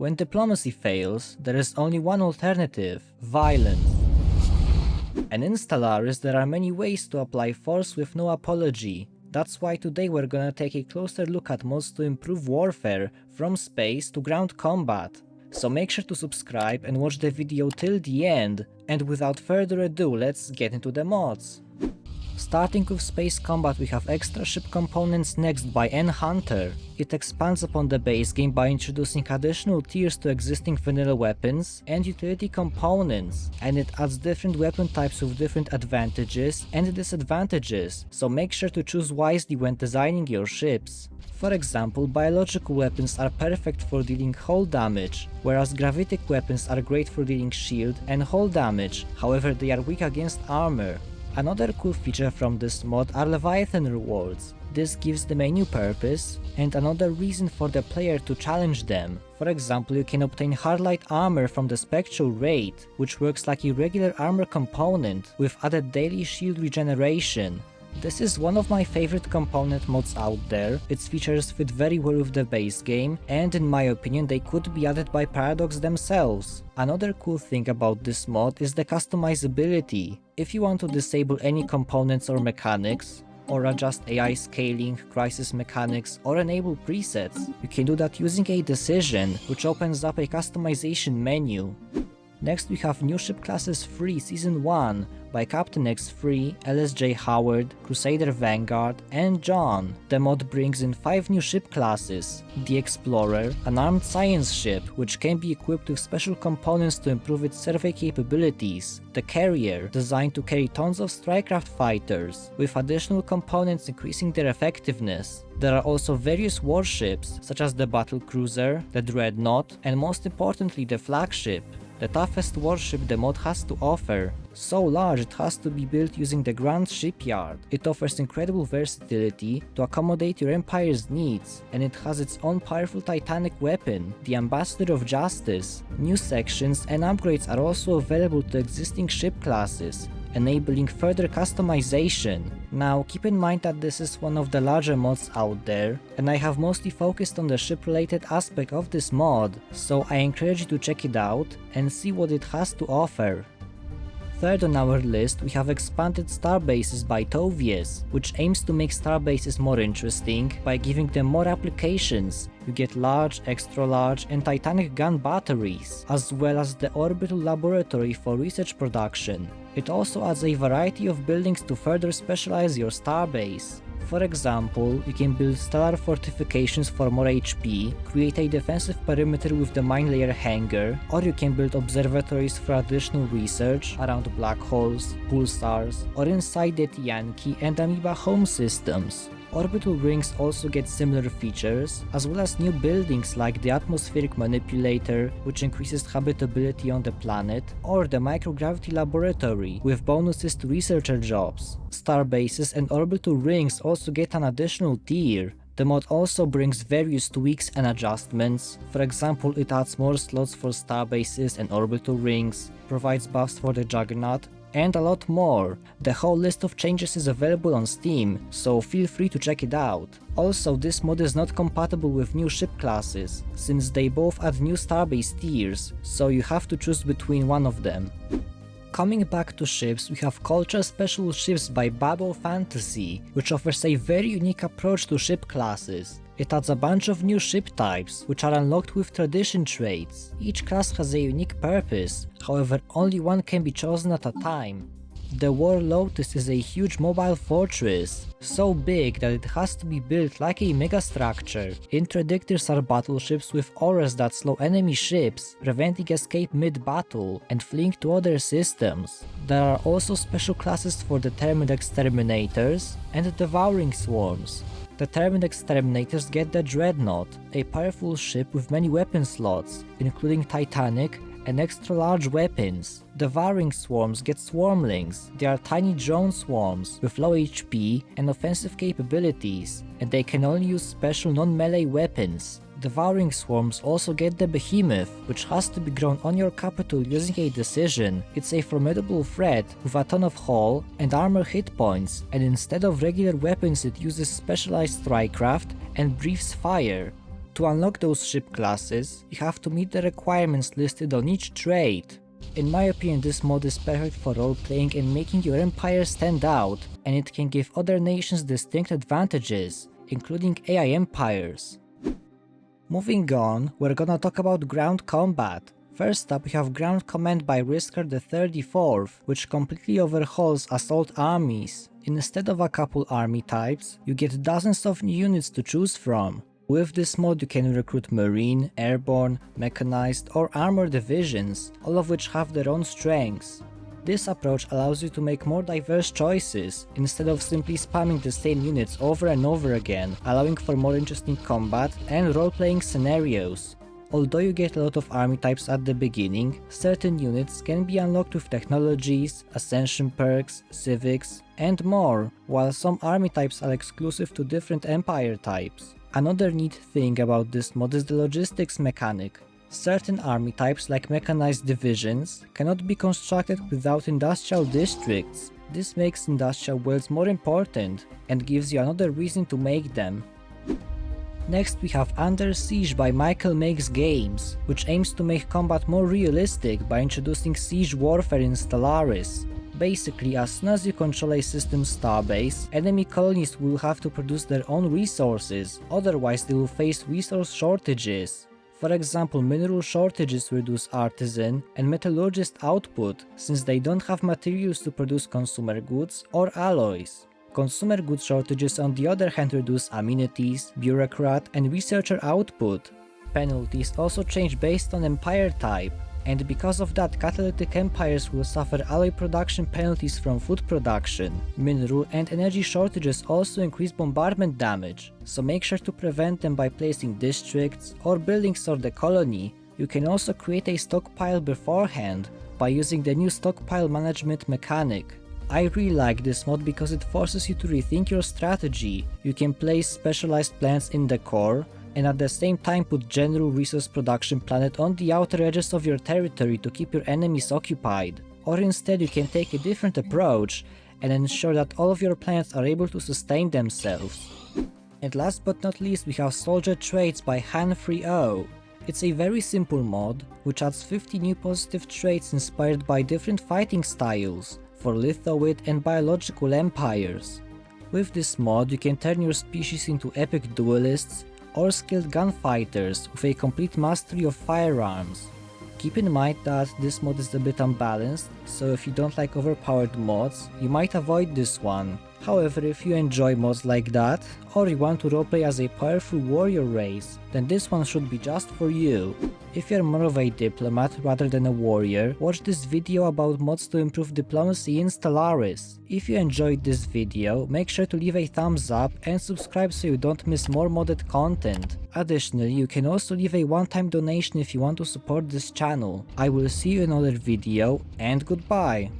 When diplomacy fails, there is only one alternative: violence. And in Stellaris there are many ways to apply force with no apology. That's why today we're gonna take a closer look at mods to improve warfare from space to ground combat. So make sure to subscribe and watch the video till the end, and without further ado, let's get into the mods. Starting with space combat, we have extra ship components next by NHunter. It expands upon the base game by introducing additional tiers to existing vanilla weapons and utility components, and it adds different weapon types with different advantages and disadvantages, so make sure to choose wisely when designing your ships. For example, biological weapons are perfect for dealing hull damage, whereas gravitic weapons are great for dealing shield and hull damage, however they are weak against armor. Another cool feature from this mod are Leviathan rewards. This gives them a new purpose and another reason for the player to challenge them. For example, you can obtain Hardlight armor from the Spectral Raid, which works like a regular armor component with added daily shield regeneration. This is one of my favorite component mods out there. Its features fit very well with the base game, and in my opinion they could be added by Paradox themselves. Another cool thing about this mod is the customizability. If you want to disable any components or mechanics, or adjust AI scaling, crisis mechanics, or enable presets, you can do that using a decision, which opens up a customization menu. Next we have New Ship Classes Free Season 1 by Captain X3, LSJHoward, Crusader Vanguard, and John. The mod brings in 5 new ship classes: the Explorer, an armed science ship which can be equipped with special components to improve its survey capabilities; the Carrier, designed to carry tons of strikecraft fighters, with additional components increasing their effectiveness. There are also various warships, such as the Battle Cruiser, the Dreadnought, and most importantly the Flagship, the toughest warship the mod has to offer. So large it has to be built using the Grand Shipyard. It offers incredible versatility to accommodate your empire's needs, and it has its own powerful titanic weapon, the Ambassador of Justice. New sections and upgrades are also available to existing ship classes, enabling further customization. Now keep in mind that this is one of the larger mods out there, and I have mostly focused on the ship related aspect of this mod, so I encourage you to check it out and see what it has to offer. Third on our list we have expanded Starbases by Tovius, which aims to make Starbases more interesting by giving them more applications. You get large, extra large, and titanic gun batteries, as well as the orbital laboratory for research production. It also adds a variety of buildings to further specialize your starbase. For example, you can build stellar fortifications for more HP, create a defensive perimeter with the mine layer hangar, or you can build observatories for additional research around black holes, pulsars, or inside the Yankee and Amoeba home systems. Orbital rings also get similar features, as well as new buildings like the atmospheric manipulator, which increases habitability on the planet, or the microgravity laboratory, with bonuses to researcher jobs. Starbases and orbital rings also get an additional tier. The mod also brings various tweaks and adjustments. For example, it adds more slots for starbases and orbital rings, provides buffs for the Juggernaut, and a lot more. The whole list of changes is available on Steam, so feel free to check it out. Also, this mod is not compatible with new ship classes, since they both add new starbase tiers, so you have to choose between one of them. Coming back to ships, we have Culture Special Ships by BaBoFantasy, which offers a very unique approach to ship classes. It adds a bunch of new ship types, which are unlocked with tradition traits. Each class has a unique purpose, however only one can be chosen at a time. The War Lotus is a huge mobile fortress, so big that it has to be built like a megastructure. Interdictors are battleships with auras that slow enemy ships, preventing escape mid-battle and fleeing to other systems. There are also special classes for determined exterminators and devouring swarms. Determined exterminators get the Dreadnought, a powerful ship with many weapon slots, including Titanic and extra large weapons. Devouring swarms get Swarmlings. They are tiny drone swarms with low HP and offensive capabilities, and they can only use special non-melee weapons. Devouring swarms also get the Behemoth, which has to be grown on your capital using a decision. It's a formidable threat with a ton of hull and armor hit points, and instead of regular weapons it uses specialized strikecraft and breathes fire. to unlock those ship classes, you have to meet the requirements listed on each trait. In my opinion, this mod is perfect for role-playing and making your empire stand out, and it can give other nations distinct advantages, including AI empires. Moving on, we're gonna talk about ground combat. First up, we have Ground Command by Risker the 34th, which completely overhauls assault armies. Instead of a couple army types, you get dozens of new units to choose from. With this mod you can recruit marine, airborne, mechanized or armored divisions, all of which have their own strengths. This approach allows you to make more diverse choices, instead of simply spamming the same units over and over again, allowing for more interesting combat and role-playing scenarios. Although you get a lot of army types at the beginning, certain units can be unlocked with technologies, ascension perks, civics, and more, while some army types are exclusive to different empire types. Another neat thing about this mod is the logistics mechanic. Certain army types like mechanized divisions cannot be constructed without industrial districts. This makes industrial worlds more important and gives you another reason to make them. Next we have Under Siege by MichaelMakesGames, which aims to make combat more realistic by introducing siege warfare in Stellaris. Basically, as soon as you control a system's starbase, enemy colonies will have to produce their own resources, otherwise they will face resource shortages. For example, mineral shortages reduce artisan and metallurgist output, since they don't have materials to produce consumer goods or alloys. Consumer goods shortages on the other hand reduce amenities, bureaucrat and researcher output. Penalties also change based on empire type, and because of that catalytic empires will suffer alloy production penalties from food production. Mineral and energy shortages also increase bombardment damage, so make sure to prevent them by placing districts or buildings on the colony. You can also create a stockpile beforehand by using the new stockpile management mechanic. I really like this mod because it forces you to rethink your strategy. You can place specialized plants in the core, and at the same time put general resource production planet on the outer edges of your territory to keep your enemies occupied. Or instead you can take a different approach and ensure that all of your planets are able to sustain themselves. And last but not least we have Soldier Traits by Han30. It's a very simple mod, which adds 50 new positive traits inspired by different fighting styles for lithoid and biological empires. With this mod you can turn your species into epic duelists or skilled gunfighters with a complete mastery of firearms. Keep in mind that this mod is a bit unbalanced, so if you don't like overpowered mods, you might avoid this one. However, if you enjoy mods like that, or you want to roleplay as a powerful warrior race, then this one should be just for you. If you're more of a diplomat rather than a warrior, watch this video about mods to improve diplomacy in Stellaris. If you enjoyed this video, make sure to leave a thumbs up and subscribe so you don't miss more modded content. Additionally, you can also leave a one-time donation if you want to support this channel. I will see you in another video, and goodbye!